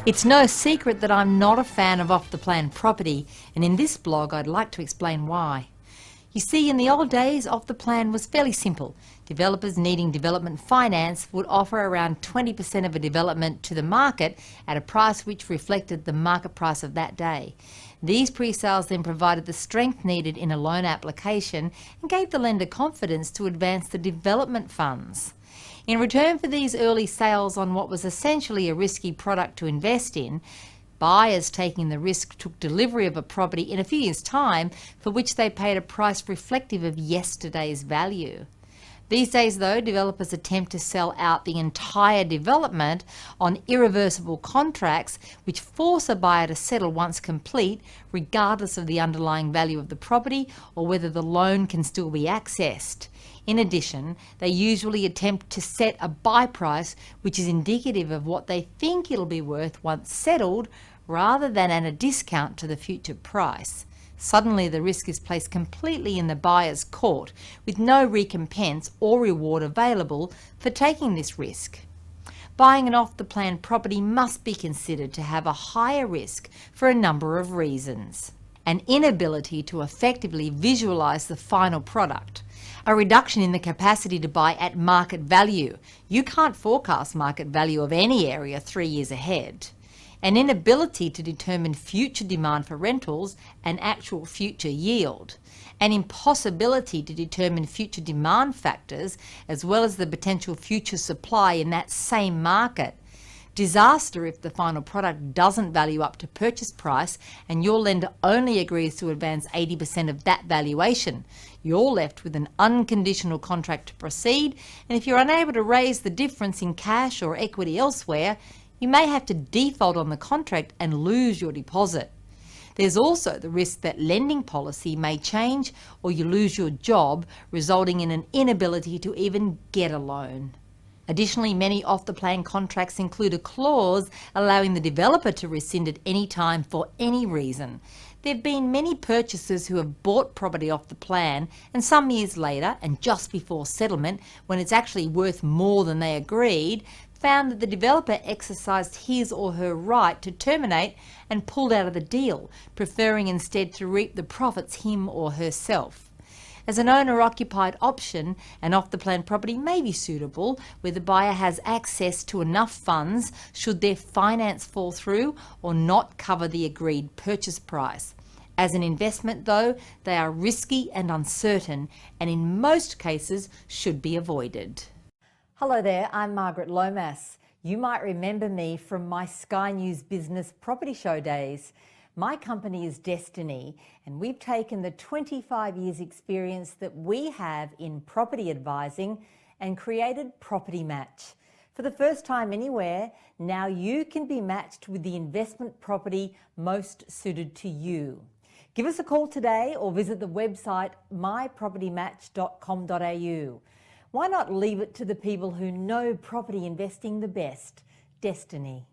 It's no secret that I'm not a fan of off-the-plan property, and in this blog I'd like to explain why. You see, in the old days, off-the-plan was fairly simple. Developers needing development finance would offer around 20% of a development to the market at a price which reflected the market price of that day. These pre-sales then provided the strength needed in a loan application and gave the lender confidence to advance the development funds. In return for these early sales on what was essentially a risky product to invest in, buyers taking the risk took delivery of a property in a few years' time for which they paid a price reflective of yesterday's value. These days, though, developers attempt to sell out the entire development on irreversible contracts which force a buyer to settle once complete, regardless of the underlying value of the property or whether the loan can still be accessed. In addition, they usually attempt to set a buy price which is indicative of what they think it'll be worth once settled, rather than at a discount to the future price. Suddenly the risk is placed completely in the buyer's court, with no recompense or reward available for taking this risk. Buying an off-the-plan property must be considered to have a higher risk for a number of reasons. An inability to effectively visualise the final product. A reduction in the capacity to buy at market value. You can't forecast market value of any area 3 years ahead. An inability to determine future demand for rentals and actual future yield. An impossibility to determine future demand factors as well as the potential future supply in that same market. Disaster if the final product doesn't value up to purchase price and your lender only agrees to advance 80% of that valuation. You're left with an unconditional contract to proceed, and if you're unable to raise the difference in cash or equity elsewhere, you may have to default on the contract and lose your deposit. There's also the risk that lending policy may change or you lose your job, resulting in an inability to even get a loan. Additionally, many off-the-plan contracts include a clause allowing the developer to rescind at any time for any reason. There have been many purchasers who have bought property off the plan and some years later, and just before settlement, when it's actually worth more than they agreed, found that the developer exercised his or her right to terminate and pulled out of the deal, preferring instead to reap the profits him or herself. As an owner-occupied option, an off-the-plan property may be suitable where the buyer has access to enough funds should their finance fall through or not cover the agreed purchase price. As an investment, though, they are risky and uncertain, and in most cases should be avoided. Hello there, I'm Margaret Lomas. You might remember me from my Sky News Business Property Show days. My company is Destiny, and we've taken the 25 years experience that we have in property advising and created Property Match. For the first time anywhere, now you can be matched with the investment property most suited to you. Give us a call today or visit the website mypropertymatch.com.au. Why not leave it to the people who know property investing the best? Destiny.